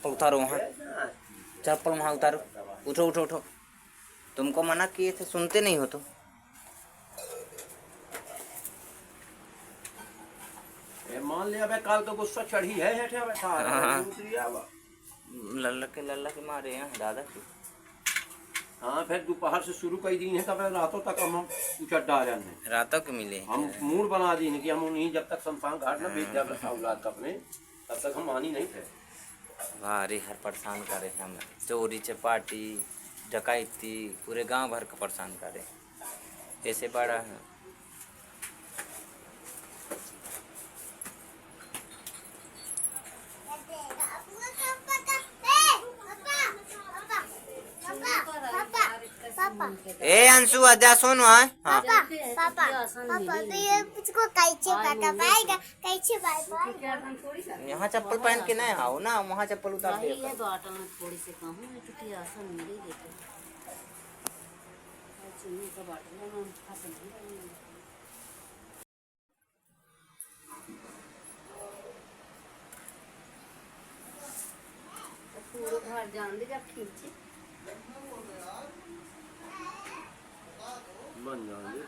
चप्पल उतारो वहाँ, चप्पल वहाँ उतारो, उठो उठो उठो। तुमको मना किए थे, सुनते नहीं हो तुम। मान लिया भाई काल तो गुस्सा चढ़ी है बैठा लल्ला के मारे हैं दादा की। हाँ फिर दोपहर से शुरू कर दी है तब रातों तक हम उचट डाले हैं। रातों के मिले हम मूड बना दी कि हम उन्हीं जब तक शमशान घाट न बेच जाए औलाद का अपने, तब तक हम मानी नहीं थे। भारी हर परेशान करे हम, चोरी चपाटी डकैती पूरे गांव भर का परेशान करे। ऐसे बड़ा है ए अंशु आजा सुन वहाँ। पापा पापा पापा तो ये मुझको कैसे पता पाएगा, कैसे पाएगा? यहाँ चप्पल पहन के नहीं आओ ना, वहाँ चप्पल उतार दे। ये तो आटा में थोड़ी से कम है क्योंकि आसन मिल ही देते हैं। चुन्नी का बाटला में आसन नहीं रहेंगे। पूरे घर जान दे जब खींचे बन जाएंगे।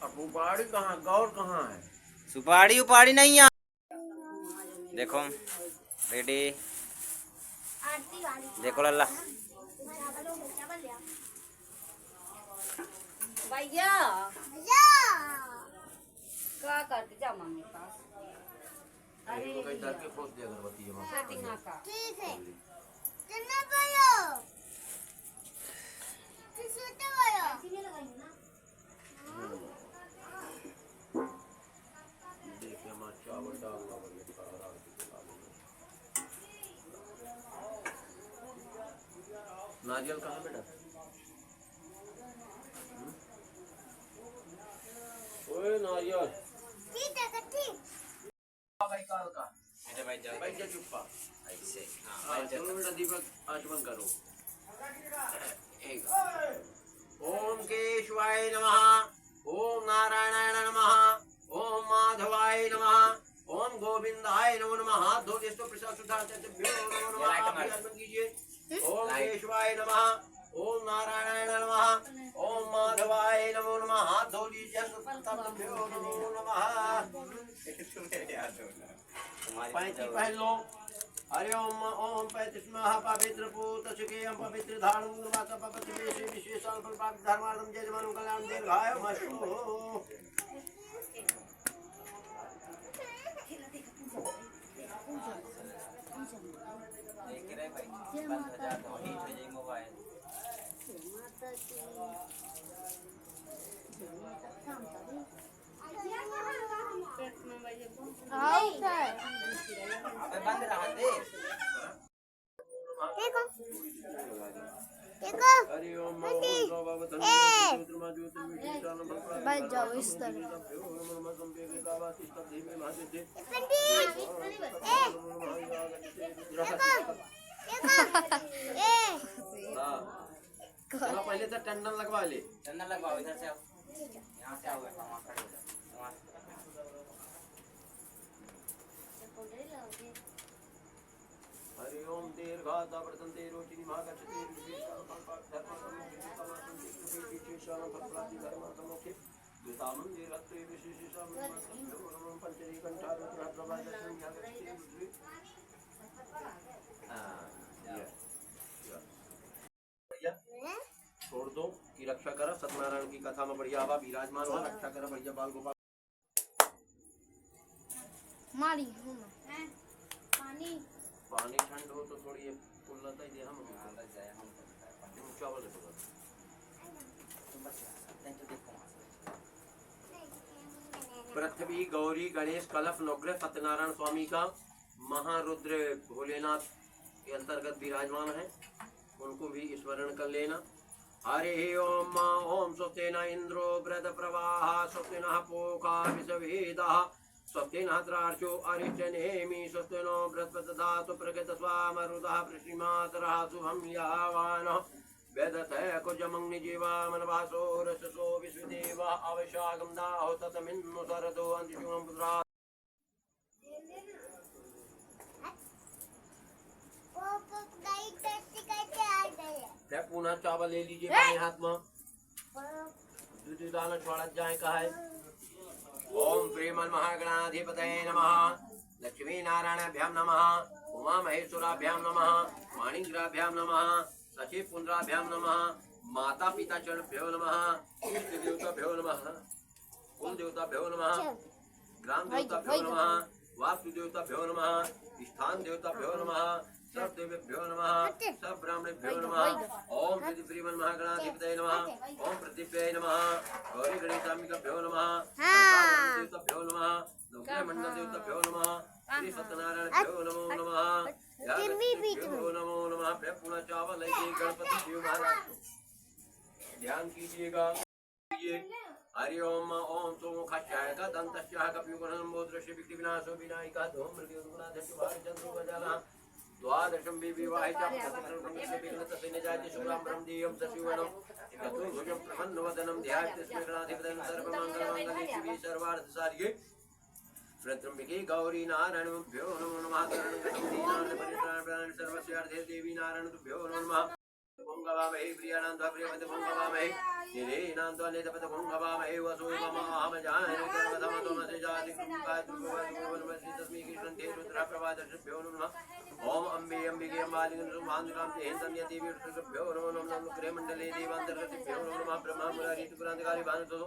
अब सुपारी कहाँ, गौर कहाँ है? सुपारी उपाड़ी नहीं है। देखो रेडी, देखो लल्ला भैया क्या करते जा मम्मी पास। अरे तो कहीं के फोस दे अगरबत्ती जमा प्रतिमा का ठीक है चलना बोलो सुनते बोलो ऐसी लगाई ना। देखिए हमारा चावल डाल दो नारियल कहाँ बेटा? ओए नारियल ठीक है ठीक भाई काल का मेरे भाई जाओ भाई चुप्पा ऐसे। हाँ चलो बेटा दीपक आचमन करो। ओम केशवाय नमः, ओम नारायणाय नमः, ओम माधवाय नमः, ओम गोविंदाय नमो नमः। हाथ धो दे, प्रसाद सुधार नमो नमः कीजिए। ओम केशवाय नमः, ओम नारायणाय नमः, ओम माधवाय नमो नमः। हाथ धो लीजिए, नमो नमः। पैंती पहन लो। हरि ओम ओम 35 पवित्र पूत सुखेयं पवित्र धारणं गुरुवाचा पवित्र वेशे विशेषां फलप्राप्ति धर्मार्थं जयमानं कल्याणं दीर्घायुः। बंद रहा दे। देखो देखो भाई जाओ इस तरह चलो पहले तो टंडन लगवा ले। चंदन लगवाओ, इधर से आओ, यहाँ से आओ, वहाँ खड़े हो जाओ, वहाँ से। हरि ओम दीर्घाता वर्तन्ते रोचिनी महागच्छति विशेषां फलप्राप्ति धर्मार्थं मोक्षे द्वितामं दीर्घत्वे विशेषां पंचरी कंठारुद्रः प्रभादर्शनं यागच्छति। छोड़ दो कि रक्षा करा। सत्यनारायण की कथा में बढ़िया आवा विराजमान हुआ, रक्षा करा बढ़िया बाल गोपाल। मारी हूँ मैं पानी पानी ठंड हो तो थोड़ी ये उल्लता ही दे हम लग जाए। हम चावल ले तो तुम बच्चे आ सकते हैं तो देखो वहाँ से। पृथ्वी गौरी गणेश कलश नवग्रह सत्यनारायण स्वामी का महारुद्र भोलेनाथ के अंतर्गत विराजमान है, उनको भी स्मरण कर लेना। हरे ओम ओम स्वस्ति न इंद्रो व्रत प्रवाह स्वस्ति न पोका विषवेदः स्वस्ति न द्राक्षो अरिष्टनेमि स्वस्ति नो बृहस्पतिर्दधातु प्रकृत स्वामरुदः पृष्टिमातरः शुभं यावानः वेदतः कुजमग्नि जीवामनवासो रससो विश्वदेवा अवशागं दाहो ततमिन्नु सरतो अन्तिशुभं पुत्रा। पुनः चावल ले लीजिए अपने हाथ में, दूध दाना छोड़ा जाए का है। ओम प्रेमन महागणाधिपतये नमः, लक्ष्मी नारायणाभ्याम नमः, उमा महेश्वराभ्याम नमः, माणिग्राभ्याम नमः, सचिव पुंड्राभ्याम नमः, माता पिता चरणभ्यो नमः, इष्ट देवताभ्यो नमः, कुल देवताभ्यो नमः, ग्राम देवताभ्यो नमः, वास्तु देवताभ्यो नमः, स्थान देवताभ्यो नमः, सब देवेभ्यो नमः, सब ब्राह्मणेभ्यो नमः। ओम श्रीमन महागणाधिपतये नमः, ओम पृथ्व्यै नमः, गौरी गणेशाम्बिकाभ्यो नमः, देवताभ्यो नमः, नवग्रह मंडल देवताभ्यो नमः, श्री सत्यनारायणभ्यो नमो नमः, यागभ्यो नमो नमः। पुनः चावल लेके गणपति शिव महाराज ध्यान कीजिएगा। हरि ओम ओम सोमुखाय का दंतस्याः कपियुगनं बोधृष्य विघ्न विनाशो विनायका धूम मृत्युनाथस्य भारचंद्रो गजानः द्वादशं विवाहितं तत्सर्वं विघ्नतस्य निजाति शुभं ब्रह्मदेवं सशिवनं चतुर्भुजं प्रसन्नवदनं ध्यायेत्तस्मै गणाधिपतिं सर्वमङ्गलमाङ्गल्ये शिवे सर्वार्थसाधिके प्रत्रम्बिके गौरी नारायणभ्यो नमो नमः। शरणं दीनानां सर्वस्यार्थे देवी नारायणभ्यो नमः। भुंगवामहे प्रियानंद प्रियवत भुंगवामहे निरेनंद नेतपत भुंगवामहे वसो मम जाने कर्मधमतमसे जाति कृपाय त्रिभुवनवसि तस्मै कृष्णं ते रुद्र प्रभादर्शभ्यो नमः। ओम अम्बे अंबिके अम्बालिकं सुमानुकां ते हेन्दन्य देवी रुद्रभ्यो नमो नमः। गृहमण्डले देवान्तर्गतभ्यो नमः। ब्रह्मा मुरारी तुरांतकारी भानुतो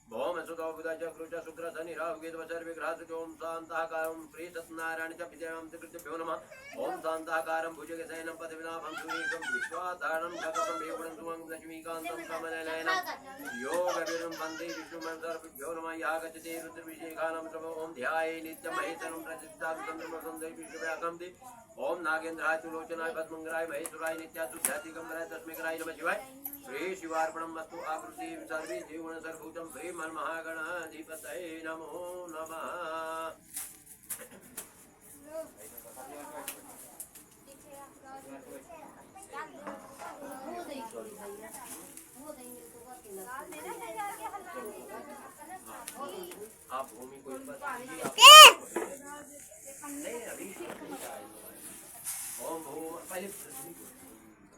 भौम सुतो बुधा चक्रुच शुक्र शनि राहु केतु सर्वविघ्नात् ओम शांताकारं श्री सत्यनारायण च विद्यां कृत्यभ्यो नमः। ओम शांताकारं भुजगशयनं पदविनाभं सुरेशं विश्वाधारणं जगतं देवं सुमं लक्ष्मीकान्तं कमलनयनं योगवीरं वन्दे विष्णुमन्त्रभ्यो नमः। यागचते रुद्रविषेकानं प्रभो ओम ध्याये नित्यमहेश्वरं प्रतिष्ठापितं ब्रह्मसुन्दरी विश्वव्यापकं दे ओम नागेन्द्राय तुलोचनाय पद्मंगराय महेश्वराय नित्यासुध्यातिगंधराय तस्मैकराय नमः शिवाय। श्री शिवार्पणम् अस्तु आकृति सर्वे देवगुण सर्वभूतं श्री महागणाधिपतये नमो नमः। आप भूमि को ओम भूम पहले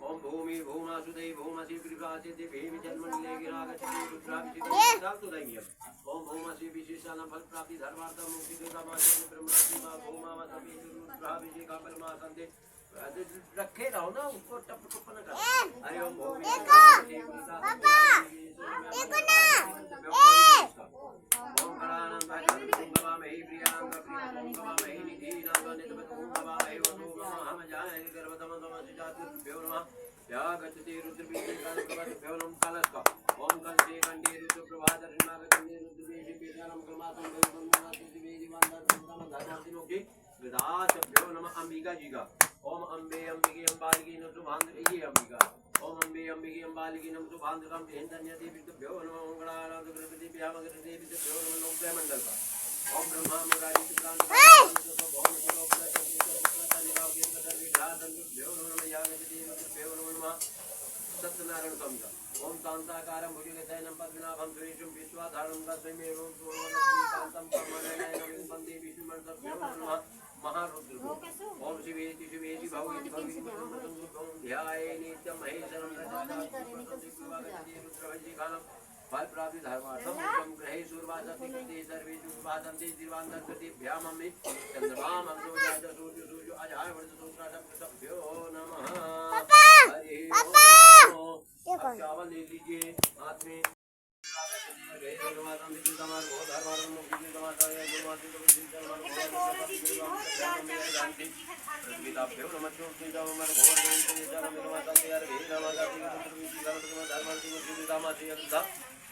ओम भूमि भूमासुदे भूमसि कृपासे देवी जन्मले गिरागति रुद्राभिषेक डाल तो देंगे। ओम भूमसि विशेषण फल प्राप्ति धर्मार्थ मुक्ति देवता मां ब्रह्माजी मां भूमा सभी रुद्राभिषेक परमासंदे रखे रहो ना, उसको टप टप न कर। हरि ओम भूमि पापा देखो ना ओम गणानंद भगवामहि प्रियानंद प्रियंगवामहि निधीनाथ नितमतुंगवामहि वसुमहम जाने गर्भतमतमसि जातुभ्यो नमः। यागचते रुद्रवीर्यकालभ्यो नमः। कलस्का ओम कलशे कंठे रुद्रप्रभादर्शनागतंदे रुद्रवीर्य पीठानं क्रमातं देवबन्धनाति देवीवान्दात्मधर्मादिनोके गदाभ्यो नमः। अंबिका जी का ओम अम्बे अंबिके अम्बालिके नमः शुभांग ये अंबिका ओम अम्बे अंबिके अम्बालिके नमः शुभांगकं हेन्दन्यति विष्णुभ्यो नमः। ओंकारानंद गणपति व्यामग्र देवीभ्यो नमः। नवग्रह मंडल का ओम ब्रह्मा मुरारी तुरांत ओम सुलोकदा चक्रिका विघ्नाधन्भ्यो नमः। यागचते रुद्रभ्यो नमः। सत्यनारायण स्वामी का ओम शांताकारं भुजगशयनं पद्मनाभं सुरेशं विश्वाधारणं तस्मैमेवं सुवर्णलक्ष्मीकान्तं कमलनयनं वन्दे विष्णुमन्त्रभ्यो नमः। महारुद्र ओम शिवेति शिवेति भवेति भवेति ओम ध्याये नित्यं महेश्वरं रुद्रभिषेकानं फल प्राप्ति धर्मार्थं ग्रहे सूर्यवासति कृते सर्वे सूर्यवासन्ति दिवान्तर्गतिभ्याममि चन्द्रमां अग्रोजाय सूर्यो अजाय वर्धसूत्राभ्यो नमः। हरि ओम। चावल ले लीजिए हाथ में।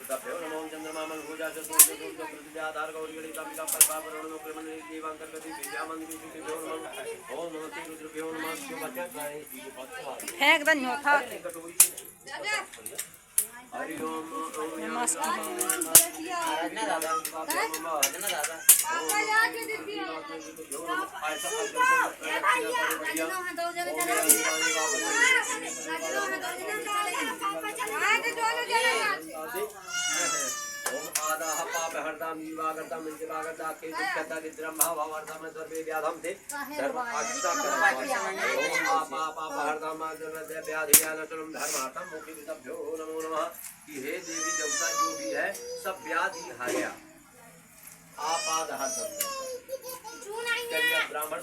तभ्यो नमो चंद्रमा मन भुजा च सूर्य सूर्य पृथ्वी आधार गौरी गणित अंबिका परपावरण नमो क्रमण देवांतर्गत विद्यामंद विष्णुभ्यो नमः ओम नमस्ते रुद्रभ्यो नमः शिवचक्राय श्रीपद्माय फेंक दे न्योथा हरि ओम आराधना दादा आराधना दादा पापा जाके दीदी ओम आदाह पाप हरदाम जीवागर्तम जीवागर्ता के दुष्टता निद्रम भावार्थम सर्वे व्याधम थे धर्म आशिषा ओम पाप पाप हरदाम आदरते व्याधि व्यानतरम धर्मार्थम मुक्ति तभ्यो नमो नमः कि हे देवी देवता जो भी है सब व्याधि हाया आपाद हरदम ब्राह्मण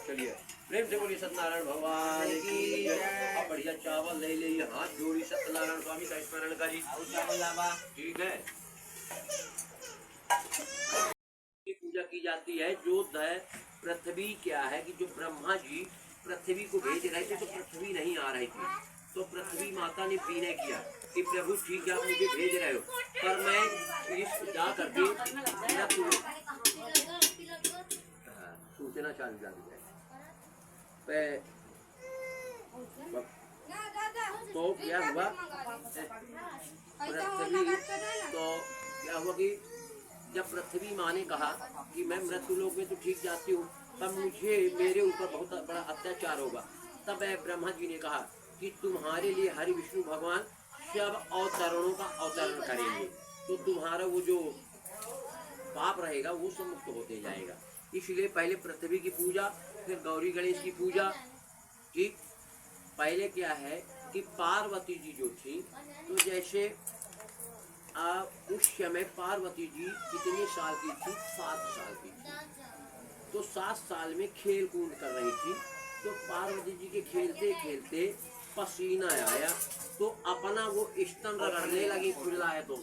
चलिए प्रेम से बोलिए सत्यनारायण भगवान की। अब बढ़िया चावल ले लीजिए, हाथ जोड़ी सत्यनारायण स्वामी का स्मरण करिए। ठीक है, पूजा की जाती है। जो पृथ्वी क्या है कि जो ब्रह्मा जी पृथ्वी को भेज रहे थे तो पृथ्वी नहीं आ रही थी, तो पृथ्वी माता ने विनय किया कि प्रभु ठीक है आप मुझे भेज रहे हो, पर मैं इस जा करके सूचना चालू कर दी जाए। तो क्या हुआ पृथ्वी, तो क्या हुआ कि जब पृथ्वी माँ ने कहा कि मैं मृत्युलोक में तो ठीक जाती हूँ, तब मुझे मेरे ऊपर बहुत बड़ा अत्याचार होगा। तब ब्रह्मा जी ने कहा कि तुम्हारे लिए हरि विष्णु भगवान सब अवतरणों का अवतरण करेंगे, तो तुम्हारा वो जो पाप रहेगा वो सब मुक्त होते जाएगा। इसलिए पहले पृथ्वी की पूजा, फिर गौरी गणेश की पूजा। ठीक, पहले क्या है कि पार्वती जी जो थी, तो जैसे उस समय पार्वती जी कितने साल की थी? 7 साल की थी। तो 7 साल में खेल कूद कर रही थी, तो पार्वती जी के खेलते खेलते पसीना आया, तो अपना वो स्तन रगड़ने लगी, खुलाया तो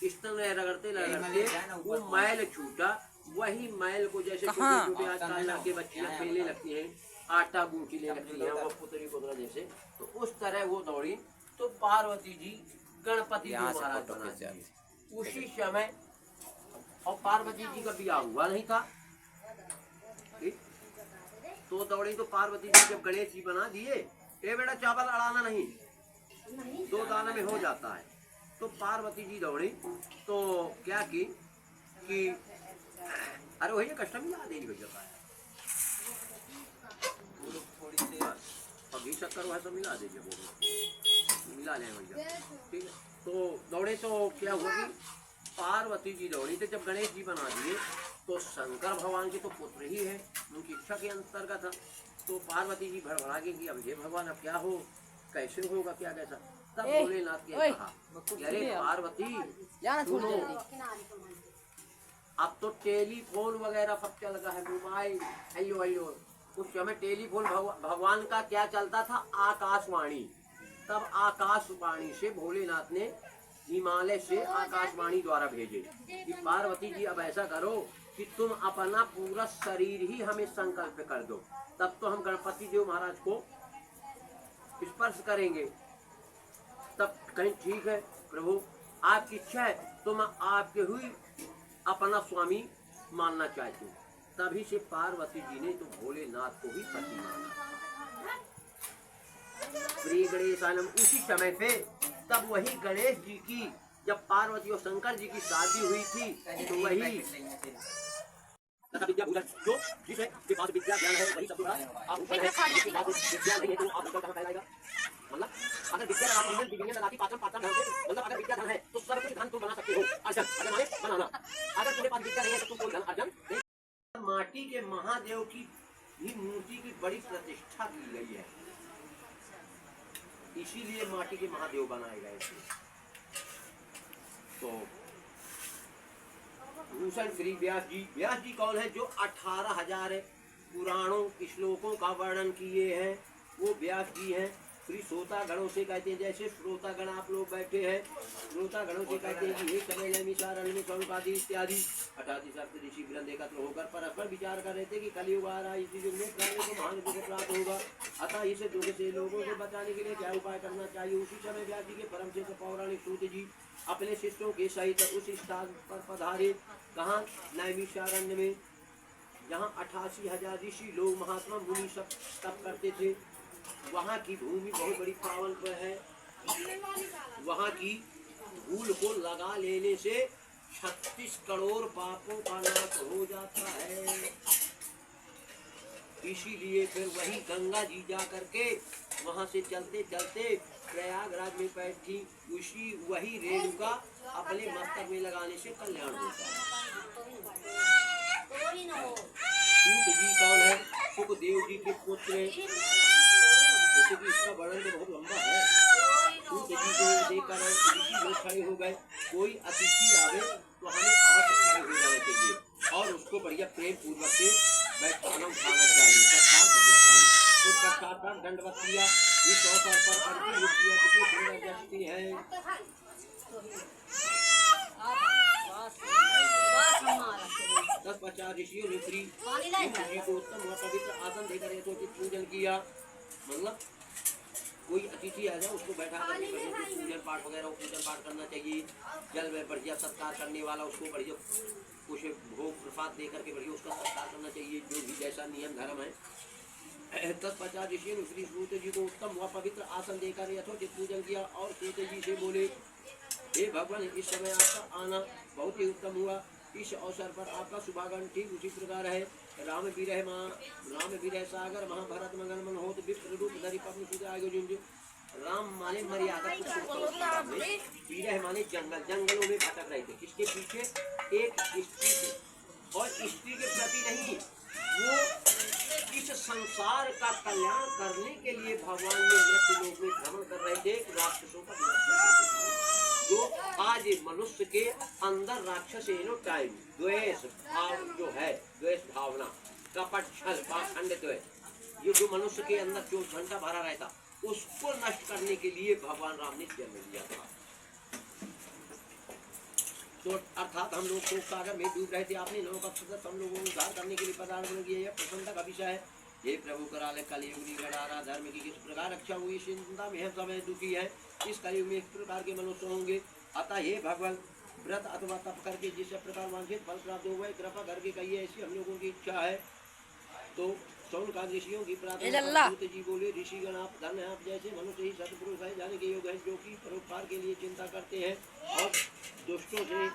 स्तन रगड़ते रगड़ते वो मैल छूटा। वही मैल को जैसे छोटे छोटे आजकल के बच्चियां खेलने लगती हैं, आटा गूंथने लगती हैं, वो पुतरी पुतरा जैसे, तो उस तरह वो दौड़ी। तो पार्वती जी गणपति जी महाराज बना दिए उसी समय, और पार्वती जी का ब्याह हुआ नहीं था। ठीक, तो दौड़ी। तो पार्वती जी जब गणेश जी बना दिए, ये बेटा चावल अड़ाना नहीं, 2 दाने में हो जाता है। तो पार्वती जी दौड़ी, तो क्या की कि अरे वही कष्ट मिला देनी भैया थोड़ी सी और घी शक्कर वह सब मिला दीजिए, वो मिला लें भैया। ठीक है, तो दौड़े। तो क्या हुआ कि पार्वती जी दौड़ी, तो जब गणेश जी बना दिए, तो शंकर भगवान के तो पुत्र ही है, उनकी इच्छा के अंतर्गत था। तो पार्वती जी भड़बड़ा गई कि अब हे भगवान अब क्या हो, कैसे होगा, क्या कैसा। तब भोलेनाथ ने कहा, अरे पार्वती सुनो, अब तो टेलीफोन वगैरह सब चल रहा है, मोबाइल, हेलो हेलो। उस समय टेलीफोन भगवान का क्या चलता था? आकाशवाणी। तब आकाशवाणी से भोलेनाथ ने हिमालय से आकाशवाणी द्वारा भेजे कि पार्वती जी अब ऐसा करो कि तुम अपना पूरा शरीर ही हमें संकल्प कर दो, तब तो हम गणपति देव महाराज को स्पर्श करेंगे। तब कहीं ठीक है प्रभु, आपकी इच्छा है तो मैं आपके हुई अपना स्वामी मानना चाहती हूँ। तभी से पार्वती जी ने तो भोलेनाथ को ही पति माना। प्रिय गणेशानम, उसी समय पे तब वही गणेश जी की, जब पार्वती और शंकर जी की शादी हुई थी, तो वही जो जिसके पास विद्या ज्ञान है वही सब आप ऊपर है, जिसके पास विद्या नहीं है तो आप ऊपर कहाँ फैलाएगा। मतलब अगर विद्या मतलब अगर विद्या धन है तो सब कुछ धन तुम बना सकते हो, अर्जन माने बनाना। अगर तुम्हारे पास विद्या नहीं है तो तुम कोई धन अर्जन नहीं। माटी के महादेव की भी मूर्ति की बड़ी प्रतिष्ठा की गई है, इसीलिए माटी के महादेव बनाए गए थे। तो भूषण श्री व्यास जी। व्यास जी कौन है? जो 18,000 पुराणों श्लोकों का वर्णन किए हैं वो व्यास जी हैं। श्री श्रोतागणों से कहते हैं, जैसे श्रोतागण आप लोग बैठे हैं, श्रोतागणों से कहते हैं कि एक समय नैमिषारण्य में सौनकादि इत्यादि 88 सप्त ऋषि वृंद एकत्र होकर परस्पर विचार कर रहे थे कि कलयुग आ रहा है, इसी युग में प्राणी को महान दुख प्राप्त होगा, अतः इस दुख से लोगों को बचाने के लिए क्या उपाय करना चाहिए। उसी समय व्यास जी के परम श्रेष्ठ पौराणिक सूत जी अपने शिष्यों के सहित उस स्थान पर पधारे। कहाँ? नैमिषारण्य में, जहाँ 88,000 ऋषि लोग महात्मा मुनि सब तप करते थे। वहाँ की भूमि बहुत बड़ी पावन है। वहाँ की धूल को लगा लेने से 36 करोड़ पापों का नाश हो जाता है। इसीलिए फिर वही गंगा जी जा करके वहाँ से चलते चलते प्रयागराज में बैठी, उसी वही रेणुका अपने मस्तक में लगाने से कल्याण होता है। सूत जी कौन है? सुखदेव जी के पुत्र। जैसे कि इसका वर्णन तो बहुत लंबा है। सूत जी को देखकर ऋषि लोग खड़े हो गए। कोई अतिथि आवे तो हमें अवश्य खड़े हो जाना चाहिए और उसको बढ़िया प्रेम पूर्वक से बैठाना उठाना चाहिए, सत्कार करना चाहिए। तो तत्काल दंडवत किया। इस अवसर पर करके व्यक्ति है। दस 50 ऋषियों ने श्री जी को उत्तम व पवित्र आसन देकर यथोचित पूजन किया। मतलब कोई अतिथि आ जाए उसको बैठा कर पूजन पाठ वगैरह पूजन पाठ करना चाहिए। जल में बढ़िया सत्कार करने वाला उसको बढ़िया कुछ भोग प्रसाद दे करके बढ़िया उसका सत्कार करना चाहिए, जो भी जैसा नियम धर्म है। 50 ऋषियों ने श्री सूत जी को उत्तम व पवित्र आसन देकर यथोचित पूजन किया और सूत जी से बोले, हे भगवान, इस समय आपका आना बहुत ही उत्तम हुआ। इस अवसर पर आपका शुभागमन ठीक उसी प्रकार है। राम विरह सागर महाभारत मंगल मन होत विप्र रूप धरि पद्म सुत आयोजन। राम माने मर्यादा पुरुषोत्तम, विरह माने जंगल, जंगलों में भटक रहे थे। किसके पीछे? एक स्त्री से, और स्त्री के प्रति नहीं, वो इस संसार का कल्याण करने के लिए भगवान ने मृत्यु लोक में भ्रमण कर रहे थे। राक्षसों का जो आज मनुष्य के अंदर राक्षस टाइम द्वेष भाव जो है, द्वेष भावना, कपट, छल, पाखंड, ये जो मनुष्य के अंदर 24 घंटा भरा रहता, उसको नष्ट करने के लिए भगवान राम ने जन्म लिया था। तो अर्थात हम लोग शोक सागर में डूब रहे थे, आपने लोगों का हम लोगों को उद्धार करने के लिए पदार्पण किया। यह प्रसन्नता का विषय है। हे प्रभु, कराले कलयुग निगड़ारा, धर्म की किस प्रकार रक्षा हुई, चिंता में हम समय दुखी है। इस कलयुग में इस प्रकार के मनुष्य होंगे। अतः हे भगवान, व्रत अथवा तप करके जिस प्रकार वांछित फल प्राप्त हो गए, कृपा करके कहिए, ऐसी हम लोगों की इच्छा है। तो सौनकादि ऋषियों की प्रार्थना। सूत जी बोले, ऋषिगण आप धन्य हैं, आप जैसे मनुष्य ही सत्पुरुष है, जाने के योग है, जो कि परोपकार के लिए चिंता करते हैं और दुष्टों से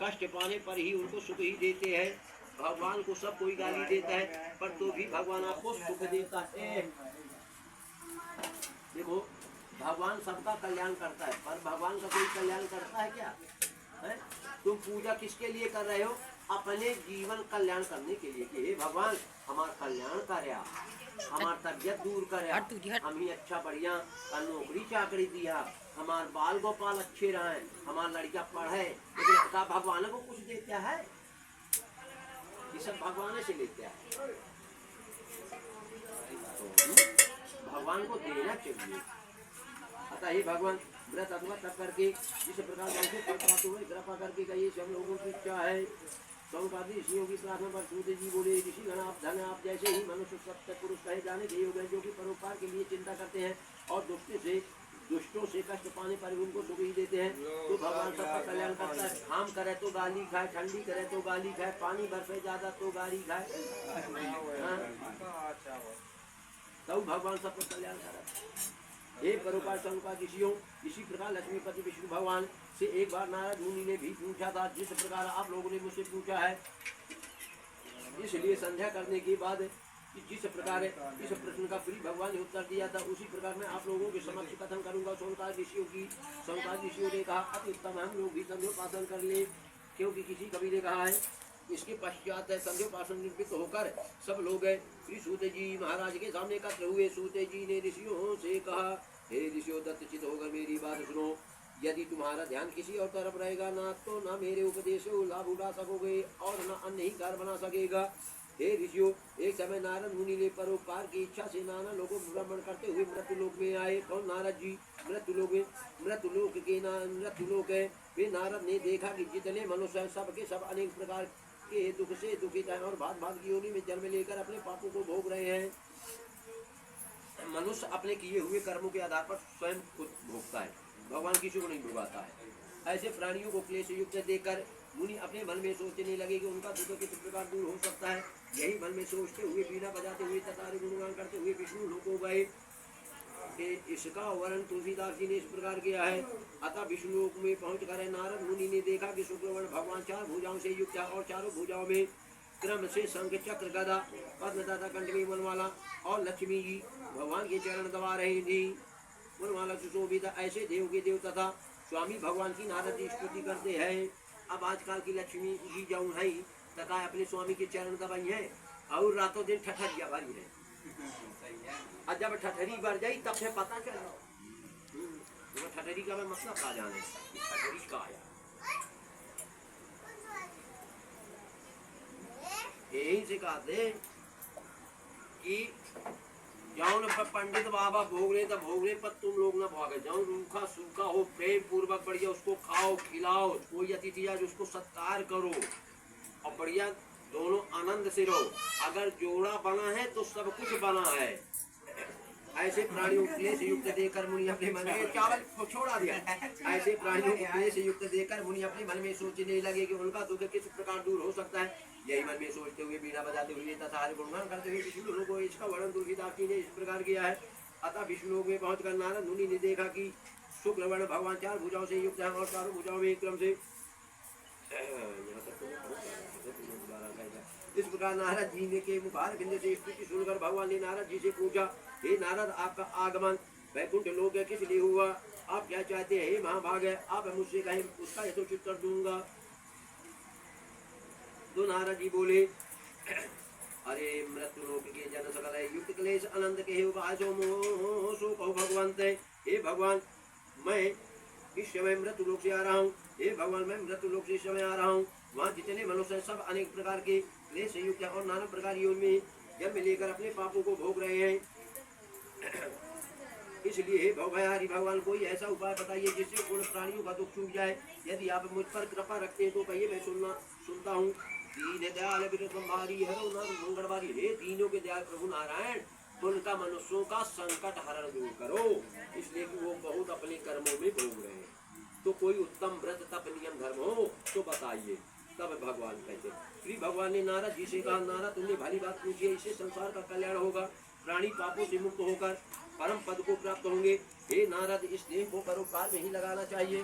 कष्ट पाने पर ही उनको सुख ही देते हैं। भगवान को सब कोई गाली देता है, पर तो भी भगवान आपको सुख देता है। देखो, भगवान सबका कल्याण करता है, पर भगवान का कोई कल्याण करता है क्या? है? तुम पूजा किसके लिए कर रहे हो? अपने जीवन कल्याण करने के लिए कि हे भगवान, हमारा कल्याण करया, हमार तबियत दूर करया, हम ही अच्छा बढ़िया नौकरी चाकरी दिया, हमार बाल गोपाल अच्छे रहे, हमार लड़का पढ़े। लेकिन क्या भगवान को कुछ देता है? ये सब भगवान से लेते हैं। भगवान को देना चाहिए। अतः हे भगवान, व्रत अथवा तप करके जिस प्रकार प्राप्त हुए, कृपा करके कहिए, सब लोगों की इच्छा है। सौनकादि ऋषियों की प्रार्थना पर सूत जी बोले, ऋषिगण आप धन, आप जैसे ही मनुष्य सत्य पुरुष कहे जाने के योग है, जो कि परोपकार के लिए चिंता करते हैं और दुष्टों से कष्ट पाने पर उनको सुख ही देते हैं। तो भगवान सबका कल्याण करता है। घाम करे तो गाली खाए, ठंडी करे तो गाली खाए, पानी बरसे ज्यादा तो गाली खाए, तो भगवान सबका कल्याण करे। हे परोपकार सौनकादि ऋषियों, इसी प्रकार लक्ष्मीपति विष्णु भगवान से एक बार नारद मुनि ने भी पूछा था, जिस प्रकार आप लोगों ने मुझसे पूछा है। इसलिए संध्या करने के बाद जिस प्रकार इस प्रश्न का फ्री भगवान ने उत्तर दिया था, उसी प्रकार मैं आप लोगों के समक्ष कथन करूंगा। सौनकादि ऋषियों ने कहा, अति उत्तम, हम लोग भी संध्योपासन कर ले, क्योंकि किसी कवि ने कहा है। इसके पश्चात संध्योपासन निवृत्त होकर सब लोग श्री सूत जी महाराज के सामने एकत्र हुए। सूत जी ने ऋषियों से कहा, हे ऋषियों, दत्तचित होकर मेरी बात सुनो। यदि तुम्हारा ध्यान किसी और तरफ रहेगा ना तो ना मेरे उपदेश से लाभ उठा सकोगे और न अन्य ही कार्य बना सकेगा। हे ऋषियों, एक समय नारद मुनि ने परोपकार की इच्छा से नाना लोगों को भ्रमण करते हुए मृत्युलोक में आए। कौन? नारद जी। मृत्युलोक है। वे नारद ने देखा कि जितने मनुष्य हैं सबके सब अनेक प्रकार के दुख से दुखित हैं और भांत भांत की योनि में जन्म लेकर अपने पापों को भोग रहे हैं। मनुष्य अपने किए हुए कर्मों के आधार पर स्वयं खुद भोगता है, भगवान किसी को नहीं भोगाता है। ऐसे प्राणियों को क्लेश युक्त देखकर मुनि अपने मन में सोचने लगे कि उनका दुख किस प्रकार दूर हो सकता है। यही मन में सोचते हुए बीना बजाते हुए तथा गुणगान करते हुए विष्णु लोक को गए। इसका वर्णन तुलसीदास जी ने इस प्रकार किया है। अतः विष्णु लोक में पहुँच कर नारद मुनि ने देखा कि शुक्रवर्ण भगवान चार भुजाओं से युक्त है और चारों भुजाओं में क्रम से शंख चक्र गदा पद्म तथा कंठ में वनमाला और लक्ष्मी जी भगवान के चरण दबा रही थी। वनमाला सुशोभित ऐसे देव के देव तथा स्वामी भगवान की नारद जी स्तुति करते हैं। अब आजकल की लक्ष्मी जी जाऊँ है तथा अपने स्वामी के चरण दबाई है और रातों दिन ठठरिया भरी है। और जब ठठरी भर जाई तब से पता चला ठठरी का मैं मतलब कहा जाने ठठरी का आया। यही से कहते कि जौन पंडित बाबा भोग रहे तब भोग रहे पर तुम लोग ना भागे। जौन रूखा सूखा हो प्रेम पूर्वक बढ़िया उसको खाओ खिलाओ, कोई अतिथि आज उसको सत्कार करो और बढ़िया दोनों आनंद से रहो। अगर जोड़ा बना है तो सब कुछ बना है। ऐसे प्राणियों को क्लेश युक्त देकर मुनि अपने मन में चावल छोड़ा दिया। ऐसे प्राणियों को क्लेश युक्त देकर मुनि अपने मन में सोचने लगे कि उनका दुख किस प्रकार दूर हो सकता है। यही मन में सोचते हुए बीना बजाते हुए तथा हरि गुणगान करते हुए विष्णु लोक को इसका वर्णन तुलसीदास जी ने इस प्रकार किया है। अतः विष्णु लोक में पहुंचकर नारद मुनि ने देखा कि शुक्रवर्ण भगवान चार भुजाओं से युक्त है और चारों भुजाओं में एक क्रम से इस प्रकार नारद जी ने के मुखार बिंद से स्तुति सुनकर भगवान ने नारद जी से पूछा, हे नारद, आपका आगमन वैकुंठ लोक किस लिए हुआ? आप क्या चाहते हैं? हे महाभाग, आप मुझसे कहें उसका यथोचित कर दूंगा। तो नारद जी बोले, अरे मृत्यु लोक के जन सकल युक्त क्लेश अनंत के सो कहो भगवंत। हे भगवान, मैं इस समय मृत्यु लोक से आ रहा हूँ। हे भगवान, मैं मृत्यु लोक से इस समय आ रहा हूँ। वहाँ जितने मनुष्य सब अनेक प्रकार के क्लेश युक्त है और नाना प्रकार योनि में जन्म लेकर अपने पापों को भोग रहे हैं। इसलिए हे हरि भगवान, कोई ऐसा उपाय बताइए जिससे पूर्ण प्राणियों का दुख छूट जाए। यदि आप मुझ पर कृपा रखते हैं तो कहिए, मैं सुनता हूँ। दीन दयाल संभारी हरो मंगलवारी। हे दीनों के दयाल प्रभु नारायण, उनका मनुष्यों का संकट हरण दूर करो, इसलिए कि वो बहुत अपने कर्मों में भोग रहे हैं। तो कोई उत्तम व्रत तप नियम धर्म हो तो बताइए। तब भगवान कहते, श्री भगवान ने नारद जी से कहा, नारद, तुमने भली बात पूछी है। इससे संसार का कल्याण होगा, प्राणी पापों से मुक्त होकर परम पद को प्राप्त होंगे। हे नारद, इस देह को परोपकार में ही लगाना चाहिए।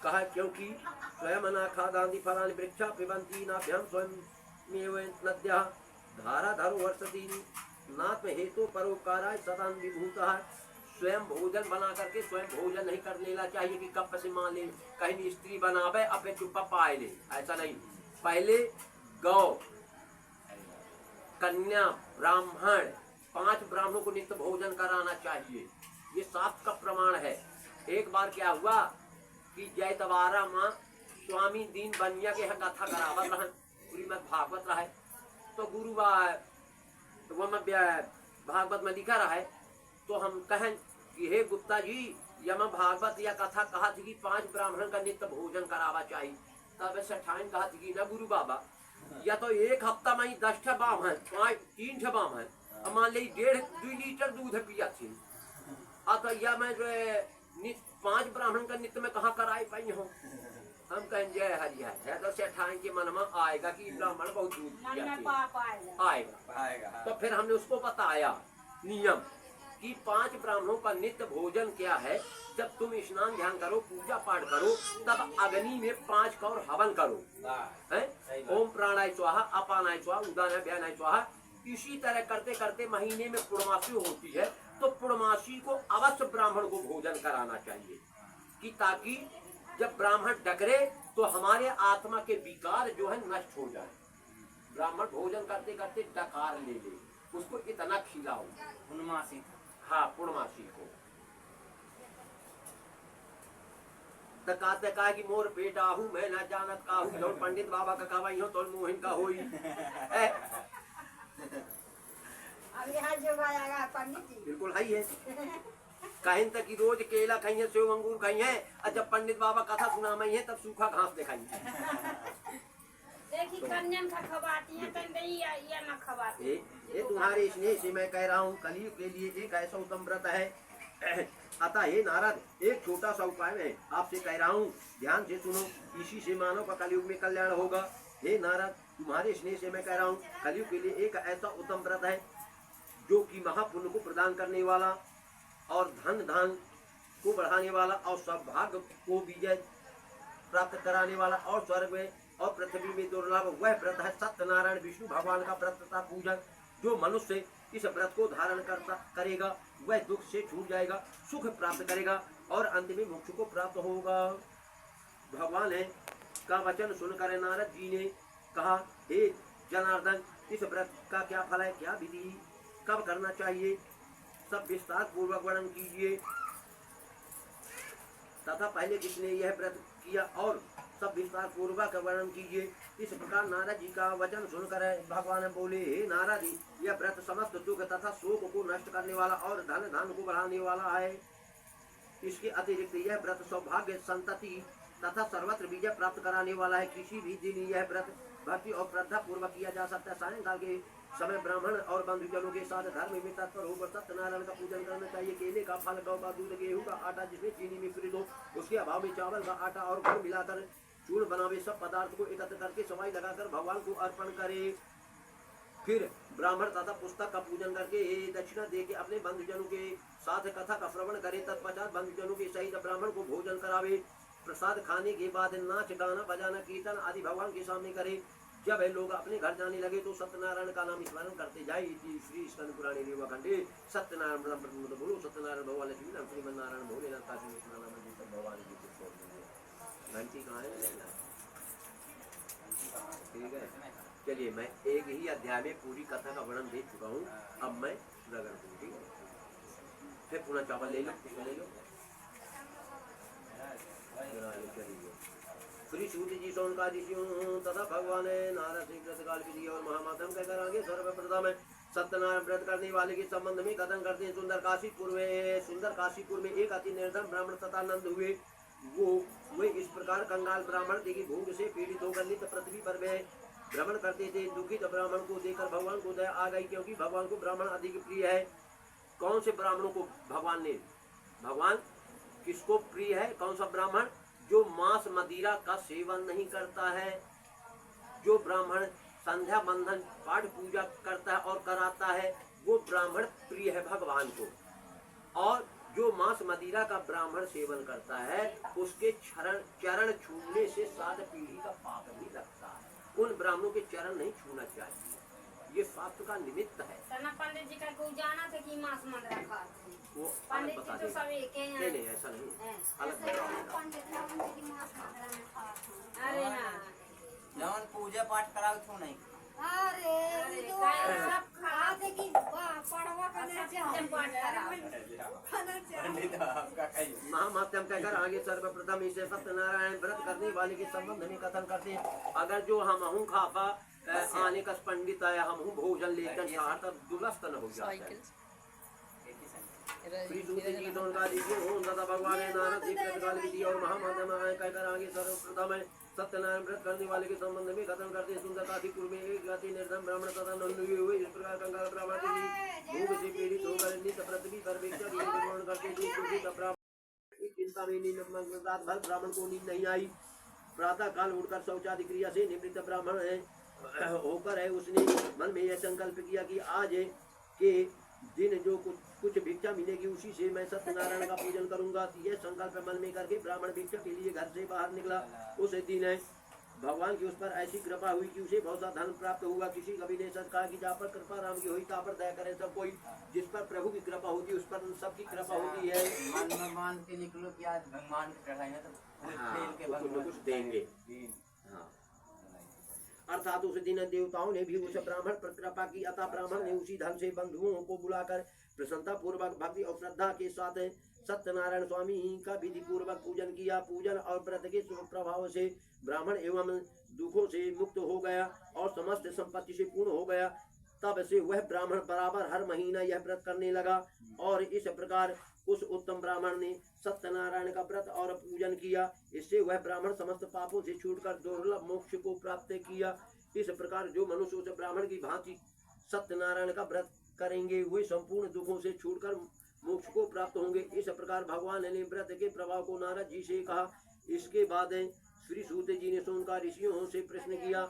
कहा, क्योंकि स्वयं अनाखादांति फलानि वृक्षा पिबंती नाभ्याम स्वयं नद्या धारा धरो वर्षति नात्म हेतु परोपकाराय सदा विभूता। स्वयं भोजन बना करके स्वयं भोजन नहीं कर लेना चाहिए कि कप से मान ले, कहीं स्त्री बनावे अपने चुप्पा पाए ले, ऐसा नहीं। पहले गौ, कन्या, ब्राह्मण, 5 ब्राह्मणों को नित्य भोजन कराना चाहिए। ये शास्त्र का प्रमाण है। एक बार क्या हुआ कि जयतवारा माँ स्वामी दीन बनिया के कथा करावत रहन, श्रीमद् भागवत रहा है। तो गुरुवार भागवत में लिखा रहा है। तो हम कहें कि हे गुप्ता जी, यम भागवत या कथा कहा थी कि 5 ब्राह्मण का नित्य भोजन करावा चाहिए। तब सेठाइन कहा थी कि न गुरु बाबा, या तो एक हफ्ता में 10 ब्राह्मण, 3 ब्राह्मण, मान ली 1.5-2 लीटर दूध पिया थी। तो या मैं जो है 5 ब्राह्मण का नित्य में कहाँ कराई पाई हूँ। हम कहें जय हरि है तो सेठाइन के मन में आएगा कि ब्राह्मण बहुत दूध आएगा। तो फिर हमने उसको बताया नियम कि 5 ब्राह्मणों का नित्य भोजन क्या है। जब तुम स्नान ध्यान करो, पूजा पाठ करो, तब अग्नि में 5 कौर हवन करो। ओम प्राणाय स्वाहा, अपानाय स्वाहा, उदानाय व्यानाय स्वाहा। इसी तरह करते करते महीने में पूर्णमासी होती है, तो पूर्णमासी को अवश्य ब्राह्मण को भोजन कराना चाहिए कि ताकि जब ब्राह्मण डकरे तो हमारे आत्मा के विकार जो है नष्ट हो जाए। ब्राह्मण भोजन करते करते डकार ले ले, उसको इतना खिलाओ। पूर्णमासी, हाँ, पूर्णमासी को। तो कहते कहा कि मोर बेटा हूँ मैं न जानत का हूँ जो पंडित बाबा का कहवाई हो तो मोहन का होई अब यहाँ जो आएगा पंडित जी बिल्कुल है ही है। कहीं तक कि रोज केला खाइए सेव अंगूर खाइए और जब पंडित बाबा कथा सुनाई है तब सूखा घास दिखाइए। देखी कंजन का खवाती है कंदई या न खवाती ये तुम्हारे स्नेह से मैं कह रहा हूँ कलयुग के लिए एक ऐसा उत्तम व्रत है। अतः हे नारद एक छोटा सा उपाय है आपसे कह रहा हूँ ध्यान से सुनो इसी से मानव का कलयुग में कल्याण होगा। हे नारद तुम्हारे स्नेह से मैं कह रहा हूँ कलयुग के लिए एक ऐसा उत्तम व्रत है जो कि महापुण्य को प्रदान करने वाला और धन धान को बढ़ाने वाला और सौभाग्य को विजय प्राप्त कराने वाला और स्वर्ग में और पृथ्वी में दुर्लभ वह व्रत है सत्यनारायण विष्णु भगवान का व्रत तथा पूजन। जो मनुष्य इस व्रत को धारण करेगा वह दुख से छूट जाएगा सुख प्राप्त करेगा और अंत में मोक्ष को प्राप्त होगा। भगवान है का वचन सुनकर नारद जी ने कहा हे जनार्दन इस व्रत का क्या फल है क्या विधि कब करना चाहिए सब विस्तार पूर्वक वर्णन कीजिए तथा पहले किसने यह व्रत किया और सब विस्तार पूर्वक वर्णन कीजिए। इस प्रकार नारद जी का वचन सुनकर भगवान बोले हे नारद यह व्रत समस्त दुख तथा शोक को नष्ट करने वाला और धन धान को बढ़ाने वाला है। इसके अतिरिक्त यह व्रत सौभाग्य संतति तथा सर्वत्र विजय प्राप्त कराने वाला है। किसी भी दिन यह व्रत भक्ति और श्रद्धा पूर्वक किया जा सकता है। सायंकाल के समय ब्राह्मण और बंधुजनों के साथ धर्म में तत्पर होकर सत्यनारायण का पूजन करना चाहिए। केले का फल गौ का दूध गेहूं का आटा जिसमें चीनी मिश्रित हो उसके अभाव में चावल का आटा और गुड़ मिलाकर चूर्ण बनावे सब पदार्थ को एकत्र करके सवाई लगाकर भगवान को अर्पण करे। फिर ब्राह्मण तथा पुस्तक का पूजन करके दक्षिणा दे के अपने बंधुजनों के साथ कथा का श्रवण करे। तत्पश्चात बंधुजनों के सहित ब्राह्मण को भोजन करावे। प्रसाद खाने के बाद नाच गाना बजाना कीर्तन आदि भगवान के सामने करे। जब लोग अपने घर जाने लगे तो सत्यनारायण का नाम स्मरण करते जाए। श्री स्कंद पुराणे रेवाखंडे सत्यनारायण ब्रह्म बोलो सत्यनारायण भगवान लक्ष्मी नाम श्रीमन नारायण भोलेनाथ भगवान जी घंटी कहाँ है ठीक है। चलिए मैं एक ही अध्याय में पूरी कथा का वर्णन दे चुका हूँ अब मैं रगड़ दूँ ठीक है। फिर पुनः चावल ले लो श्री सूत जी सोनका ऋषियों तथा भगवान नारद सिंह व्रत काल विधि और महामातम कहकर आगे सर्वप्रथम सत्यनारायण व्रत करने वाले के संबंध में कथन करते हैं। सुंदर काशीपुर में एक अति निर्धन ब्राह्मण तथा नंद हुए। वे इस प्रकार कंगाल ब्राह्मण थे कि भूख से पीड़ित होकर नित्य पृथ्वी पर वे भ्रमण करते थे। दुखित ब्राह्मण को देखकर भगवान को दया आ गई क्योंकि भगवान को ब्राह्मण अधिक प्रिय है। कौन से ब्राह्मणों को भगवान किसको प्रिय है? कौन सा ब्राह्मण? जो मांस मदिरा का सेवन नहीं करता है, जो ब्राह्मण संध्या बंधन पाठ पूजा करता है और कराता है, वो ब्राह्मण प्रिय है भगवान को। और जो मांस मदिरा का ब्राह्मण सेवन करता है उसके चरण छूने से 7 पीढ़ी का पाप भी लगता है। उन ब्राह्मणों के चरण नहीं छूना चाहिए, ये शास्त्र का निमित्त है। सना पंडित जी का को जाना था कि मांस मदिरा खाते हैं। वो पंडित जी तो सब एक हैं। नहीं ऐसा नहीं, अलग अरे हाँ जवन पूजा पाठ कराओ छो नहीं अरे सब खाते कि पढ़वा करना चाहिए पाठ महामात्यम कहकर आगे सर्वप्रथम इसे सत्यनारायण व्रत करने वाले के संबंध में कथन करते हैं। अगर जो हम हूँ खापा आने का पंडित आया हम हूँ भोजन लेकर चाहता दुलस्त न हो जाता है। भगवान नारद जी और महामाध्यम कहकर आगे सर्वप्रथम सत्यनारायण व्रत करने वाले के संबंध में कथन करते हैं। सुंदर काशीपुर में एक अति निर्धन ब्राह्मण तथा नंद हुए। इस प्रकार कंगाल ब्राह्मण भूख से पीड़ित होकर नित्य पृथ्वी पर भिक्षा निर्माण करते थे। चिंता में रात भर ब्राह्मण को नींद नहीं आई। प्रातः काल उठकर शौचादि क्रिया से निवृत्त ब्राह्मण होकर है उसने मन में यह संकल्प किया कि आज के दिन जो कुछ भिक्षा मिलेगी उसी से मैं सत्यनारायण का पूजन करूंगा। यह संकल्प मन में करके ब्राह्मण भिक्षा के लिए घर से बाहर निकला। उस दिन भगवान की उस पर ऐसी कृपा हुई कि उसे बहुत सा धन प्राप्त हुआ। किसी कवि ने सच कहा कि जहाँ पर कृपा राम की हुई ता पर दया करे सब कोई। जिस पर प्रभु की कृपा होती है उस पर सबकी कृपा होती है। मन में मान के निकलो कि आज भगवान की चढ़ाई है तो कुछ देंगे। हाँ अर्थात उस दिन देवताओं ने भी उस ब्राह्मण पर कृपा की, अतः ब्राह्मण ने उसी ढंग से बंधुओं को बुलाकर प्रसन्नता पूर्वक भक्ति और श्रद्धा के साथ सत्यनारायण स्वामी का विधि पूर्वक पूजन किया। पूजन और व्रत के शुभ प्रभाव से ब्राह्मण एवं दुखों से मुक्त हो गया और समस्त संपत्ति से पूर्ण हो गया। तब से वह ब्राह्मण बराबर हर महीना यह व्रत करने लगा और इस प्रकार उस उत्तम ब्राह्मण ने सत्यनारायण का व्रत और पूजन किया। इससे वह ब्राह्मण समस्त पापों से छूटकर दुर्लभ मोक्ष को प्राप्त किया। इस प्रकार जो मनुष्य उस ब्राह्मण की भांति सत्यनारायण का व्रत करेंगे वे संपूर्ण दुखों से छूटकर मोक्ष को प्राप्त होंगे। इस प्रकार भगवान ने व्रत के प्रभाव को नारद जी से कहा। इसके बाद श्री सूत जी ने सोनकार ऋषियों से प्रश्न किया।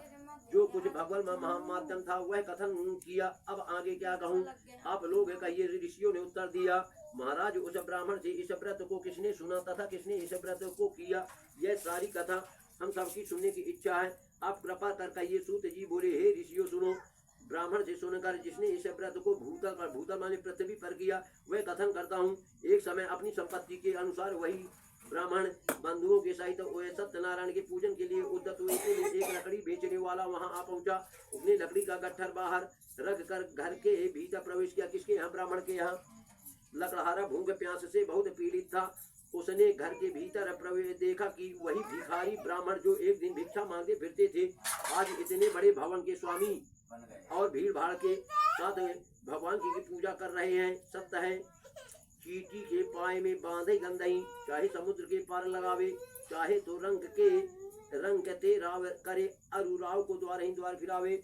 जो कुछ भगवान महामाध्यम था वह कथन किया। अब आगे क्या कहूँ, आप लोग कहिए। ऋषियों ने उत्तर दिया, महाराज उस ब्राह्मण से इस व्रत को किसने सुना तथा किसने इस व्रत को किया, यह सारी कथा हम सबकी सुनने की इच्छा है। आप कृपा कर कहिए। सूत जी बोले, हे ऋषियों सुनो। ब्राह्मण से सुनकर जिसने इस व्रत को भूतल माने पृथ्वी पर किया वह कथन करता हूँ। एक समय अपनी संपत्ति के अनुसार वही ब्राह्मण बंधुओं के सहित सत्यनारायण के पूजन के लिए उद्यत हुए। एक लकड़ी बेचने वाला वहां आ पहुंचा। उसने लकड़ी का गट्ठर बाहर रख कर घर के भीतर प्रवेश किया। किसके यहाँ? ब्राह्मण के यहाँ। लकड़हारा भूख प्यास से बहुत पीड़ित था। उसने घर के भीतर प्रवेश देखा कि वही भिखारी ब्राह्मण जो एक दिन भिक्षा मांगते फिरते थे आज इतने बड़े भवन के स्वामी और भीड़ भाड़ के साथ भगवान की पूजा कर रहे हैं। सत्य है, चींटी के पाए में बांधे गंदई, चाहे समुद्र के पार लगावे, चाहे तो रंग ते राव करे, अरुराव को द्वार ही द्वार फिरावे।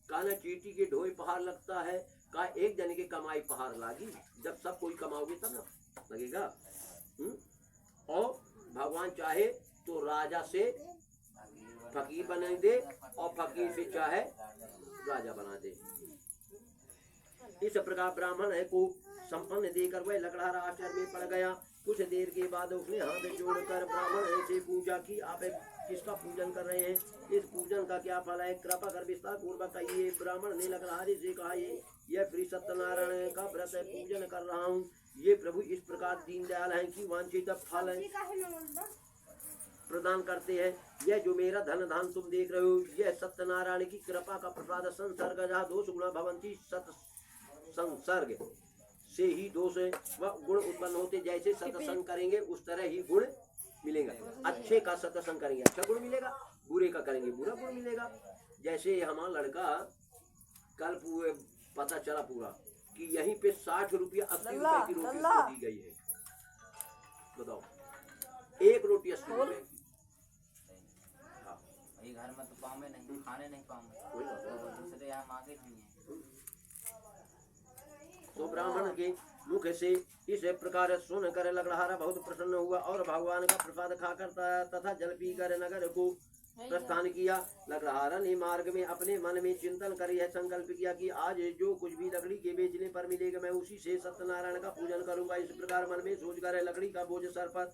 काना चींटी के ढोए पहाड़ लगता है, का एक जन के कमाई पहाड़ लागी। जब सब कोई कमाओगे तब ना लगेगा। और भगवान चाहे तो राजा से फकीर बना दे और फकीर से चाहे राजा बना दे। इस प्रकार ब्राह्मण को संपन्न देकर वह लकड़हारा आश्चर्य में पड़ गया। कुछ देर के बाद उसने हाथ जोड़कर ब्राह्मण से पूछा कि आप किसका पूजन कर रहे हैं, इस पूजन का क्या फल है, कृपा कर विस्तार पूर्वक कहिए। ब्राह्मण ने लकड़हारे से कहा, यह श्री सत्यनारायण का व्रत पूजन कर रहा हूँ। ये प्रभु इस प्रकार दीनदयाल हैं कि वांछित फल प्रदान करते हैं। यह जो मेरा धन धान तुम देख रहे हो यह सत्यनारायण की कृपा का प्रसाद संसर्ग जहाँ दोष गुणा भवंती सत संसर्ग से ही दोष व गुण उत्पन्न होते। जैसे सत्संग करेंगे उस तरह ही गुण मिलेगा। अच्छे का सत्संग करेंगे अच्छा गुण मिलेगा, बुरे का करेंगे बुरा गुण मिलेगा। जैसे हमारा लड़का कल पता चला पूरा कि यहीं पे 60 रुपया 80 रुपए की रोटी उसको दी गई है। बताओ, एक रोटी 80 रुपए की। घर में तो पावे नहीं, खाने नहीं पावे, दूसरे यहाँ मांगे नहीं है। तो ब्राह्मण के मुख से इस प्रकार सुनकर लकड़हारा बहुत प्रसन्न हुआ और भगवान का प्रसाद खाकर तथा जल पीकर नगर को प्रस्थान किया। लकड़हारा ने मार्ग में अपने मन में चिंतन कर यह संकल्प किया कि आज जो कुछ भी लकड़ी के बेचने पर मिलेगा मैं उसी से सत्यनारायण का पूजन करूंगा। इस प्रकार मन में सोचकर लकड़ी का बोझ सर पर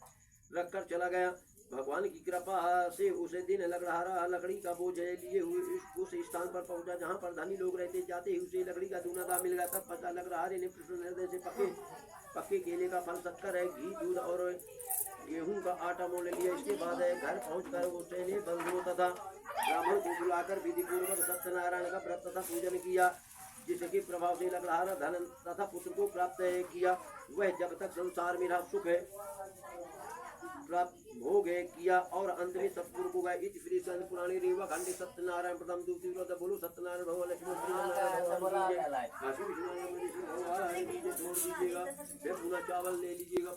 रखकर चला गया। भगवान की कृपा से उस दिन लकड़हारा लकड़ी का बोझ लिए हुए उस स्थान पर पहुंचा जहां पर धनी लोग रहते। जाते ही उसे लकड़ी का दूना दाम मिल गया। तब पता लकड़हारे ने प्रसन्न हृदय से पक्के केले का फल, शक्कर है, घी, दूध और गेहूं का आटा मोल लिया। इसके बाद घर पहुंचकर उसने बंधुओं तथा ब्राह्मण को बुलाकर विधि पूर्वक सत्यनारायण का व्रत तथा पूजन किया, जिसके प्रभाव से लकड़हारा धन तथा पुत्र को प्राप्त किया। वह जब तक संसार में रहा सुख प्राप्त भोग किया और अंत में सतपुर को गए। इस श्री पुराणी रेवा खंड सत्यनारायण प्रथम दूसरी बोलो सत्यनारायण भगवान लक्ष्मी काशी विश्वनाथ छोड़ दीजिएगा, फिर पुनः चावल ले लीजिएगा।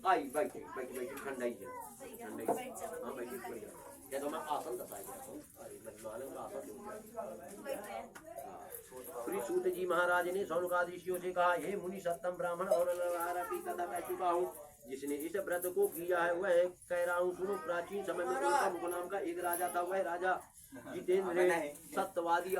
आई बैठे बैठे बैठे ठंडाई है हाँ बैठे या तो मैं आसन श्री सूत जी महाराज ने सौनकादि ऋषियों से कहा, हे मुनि सत्तम ब्राह्मण और लकड़हारा की कथा कह चुका हूँ। जिसने इस व्रत को किया है वह कह रहा हूँ सुनो। प्राचीन समय में उनका मुख नाम का एक राजा था। वह राजा जितेंद्र सत्यवादी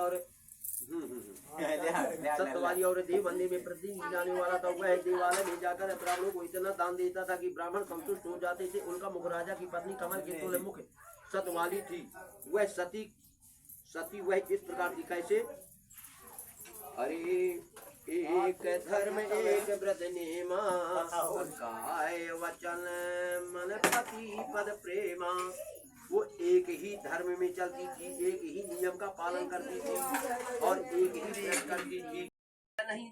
और देव बंदे में प्रति जाने वाला था। वह देवालय में जाकर ब्राह्मणों को इतना दान देता था कि ब्राह्मण संतुष्ट हो जाते थे। उनका मुख राजा की पत्नी कमल के तुल्य मुख सतवाली थी। वह सती वह इस प्रकार थी कैसे, अरे एक धर्म एक व्रत नेमा, काय वचन मन पति पद प्रेमा, वो एक ही धर्म में चलती थी, एक ही नियम का पालन करती थी और एक ही व्रत करती थी। नहीं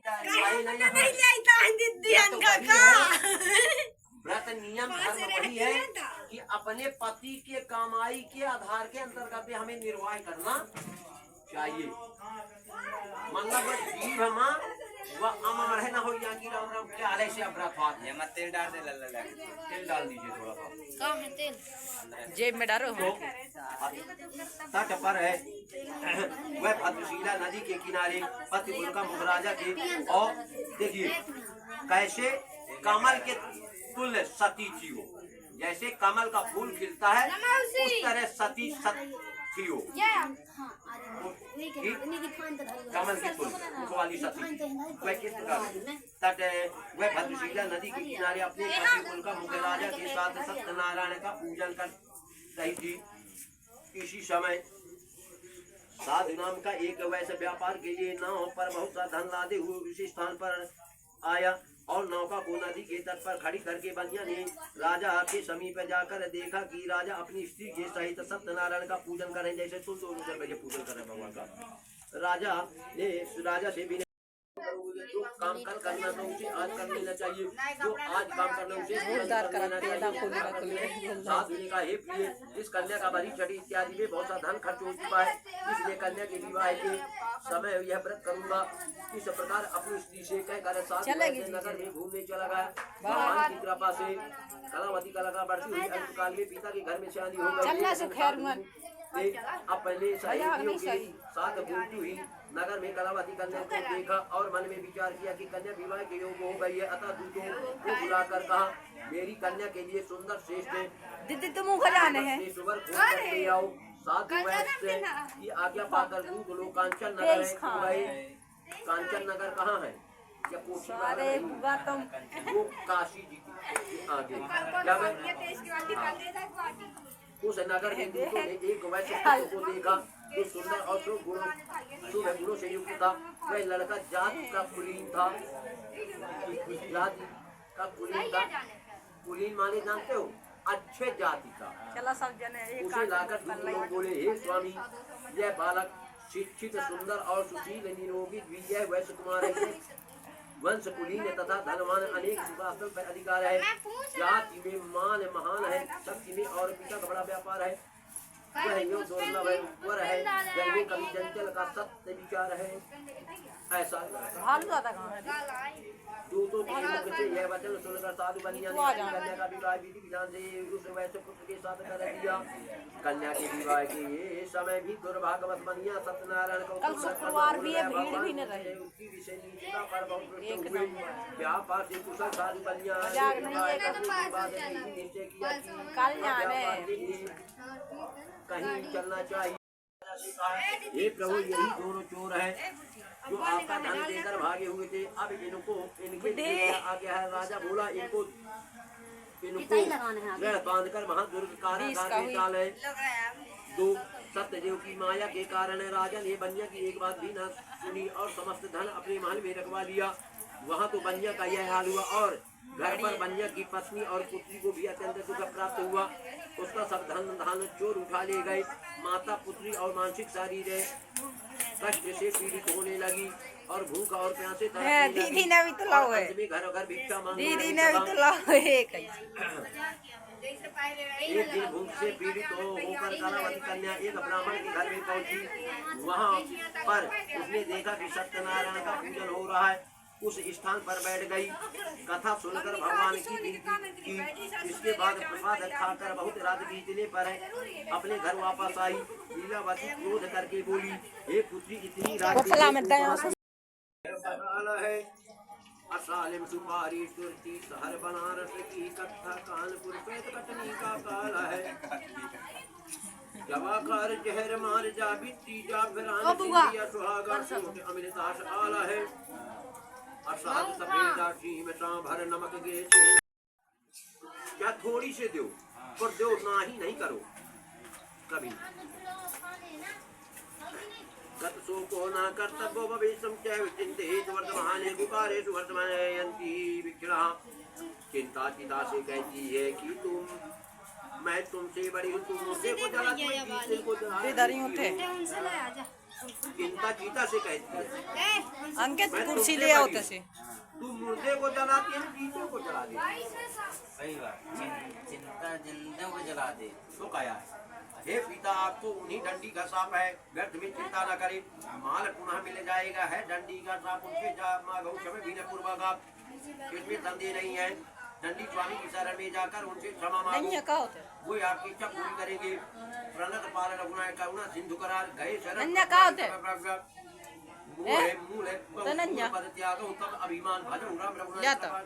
व्रत नियम धर्म वही है कि अपने पति के कमाई के आधार के अंतर्गत हमें निर्वाह करना चाहिए। मतलब जीव माँ वह अमर है ना हो या कि राम राम के आलय से व्रत बात है। मत तेल डाल दे लल्ला तेल डाल दीजिए थोड़ा सा। कहाँ है तेल? जेब में डालो। तो तट पर है वह भद्रशिला नदी के किनारे पतिपुर का महाराजा थे और देखिए कैसे कमल के तुल्य सती थी वो। जैसे कमल का फूल खिलता है उस तरह सती थी वो। कमल के फूल वाली सती वह किस प्रकार तट वह भद्रशिला नदी के किनारे अपने पतिपुर का महाराजा के साथ सत्यनारायण का पूजन कर रही थी। इसी समय साधु नाम का एक वैसे व्यापार के लिए नाव पर बहुत सा धन लादे हुए उसी स्थान पर आया और नौका को नदी के तट पर खड़ी करके बनिया ने राजा के समीप जाकर देखा कि राजा अपनी स्त्री के सहित सत्यनारायण का पूजन कर रहे। जैसे तुम तो पूजन कर रहे भगवान का। राजा से भी जो काम कल करना था उसे आज कर लेना चाहिए, जो आज काम करना उसे साधु ने कहा हे प्रिय, इस कन्या का बड़ी छठी इत्यादि में बहुत सा धन खर्च हो चुका है, इसलिए कन्या के विवाह के समय यह व्रत करूंगा। इस प्रकार अपनी स्त्री से कहकर साधु नगर में घूमने चला गया। भगवान की कृपा से कलावती कलाकार बढ़ती हुई अल्पकाल में पिता के घर में शादी हो गई। अब पहले साथ घूमती हुई नगर में कलावती कन्या को देखा और मन में विचार किया कि कन्या विवाह के योग हो गई है। अतः दूतों को बुलाकर कहा मेरी कन्या के लिए सुंदर श्रेष्ठ दीदी तुम खजाने हैं ले आओ। साधु वैश्य की आज्ञा पाकर दूत लोग कांचन नगर गए। कांचन नगर कहाँ है या कोशी वो काशी जी के आगे उस नगर के दूतों ने एक वैश्य को देखा जो सुंदर और शुभ गुणों से युक्त था। वह लड़का जाति का कुलीन था। जाति का कुलीन था। कुलीन माने जानते हो अच्छे जाति का। चला सब जने उसे लाकर दूत लोग बोले हे स्वामी, यह बालक शिक्षित सुंदर और सुशील निरोगी भी यह वैश्य कुमार है। वंश कुलीन तथा धनवान अनेक सुखासन पर अधिकार है। जाति में मान महान है, शक्ति में और पिता का बड़ा व्यापार है। वह यो दुर्लभ है, वर है, जैसे कभी चंचल का सत्य विचार है। ऐसा दूतों के मुख से यह वचन सुनकर साधु बनिया ने कन्या का विवाह विधि विधान से उस वैश्य पुत्र के साथ कर दिया। कन्या के विवाह के ये समय भी दुर्भाग्यवश बनिया सत्यनारायण को कल शुक्रवार भी है, भीड़ भी न रही। उसकी विषय नीचता पर बहुत व्यापार से कुशल साधु बनिया निश्चय किया कहीं चलना चाहिए। हे प्रभु, यही दोनों चोर है जो आपका धन देकर भागे हुए थे। अब इनको इनके आ गया है। राजा बोला इनको बांध कर महादुर्ग कारागार में डाले। दो सत्यदेव की माया के कारण राजा ने बनिया की एक बात भी न सुनी और समस्त धन अपने महल में रखवा लिया। वहाँ तो बनिया का यह हाल हुआ और घर पर बनिया की पत्नी और पुत्री को भी अत्यंत दुख प्राप्त हुआ। उसका सब धन चोर उठा ले गए। माता पुत्री और मानसिक शारीरिक कष्ट से पीड़ित होने लगी और भूख और प्यासे दीदी ने भी तो लाओ है। घर घर भिक्षा मांगने दीदी ने भी तो लाओ है। एक दिन भूख से पीड़ित होकर कलावती कन्या एक ब्राह्मण के घर में पहुंची। वहां पर उसने देखा कि सत्यनारायण का पूजन हो रहा है। उस स्थान पर बैठ गई। कथा सुनकर भगवान की विनती की। इसके बाद प्रसाद खाकर बहुत रात बीतने पर अपने घर वापस आई। लीलावती क्रोध करके बोली हे पुत्री, इतनी रात है। असालिम सुपारी तुर्ती शहर बनारस की कथा कानपुर पे कटनी का काल है। जवाकार जहर मार जा बिट्टी जा फिरान सुहागा अमृतास आला है। असाद सफेद में भर नमक गे क्या थोड़ी से दो पर दो ना ही नहीं करो कभी। गत सो को ना कर्तव्य भविष्यं च चिंतित वर्तमाने गुकारेषु वर्तमानयन्ति विक्षणा। चिंता चिता से कहती है कि तुम मैं तुमसे बड़ी हूँ, तुम मुझे को जला दे, मैं किसी को जला दे। इधर ही उठे उनसे ले आजा चिंता चीता से कहती है। अंकित मैं कुर्सी तुमसे ले आओ बड़ी हूँ। तसे तू मुर्दे को जलाती है, चीतों को जला दे। सही बात, चिंता जिंदों को जला दे। तो कहा है, हे पिता आपको उन्हीं डंडी का साप है, व्यर्थ में चिंता न करे, माल पुनः मिल जाएगा। है डंडी का साप उनके पूर्वक इसमें संदेह नहीं है। डंडी स्वामी की शरण में जाकर उनसे क्षमा नहीं मांगो, है का होते वो आपकी इच्छा पूरी करेंगे। प्रणत पाल रघुनाथ करुणा सिंधु करार गए शरण नन्या का होते? मूल है तो नन्या? पद त्याग उत्तम अभिमान भजन राम रघुनाथ या तो। कृपा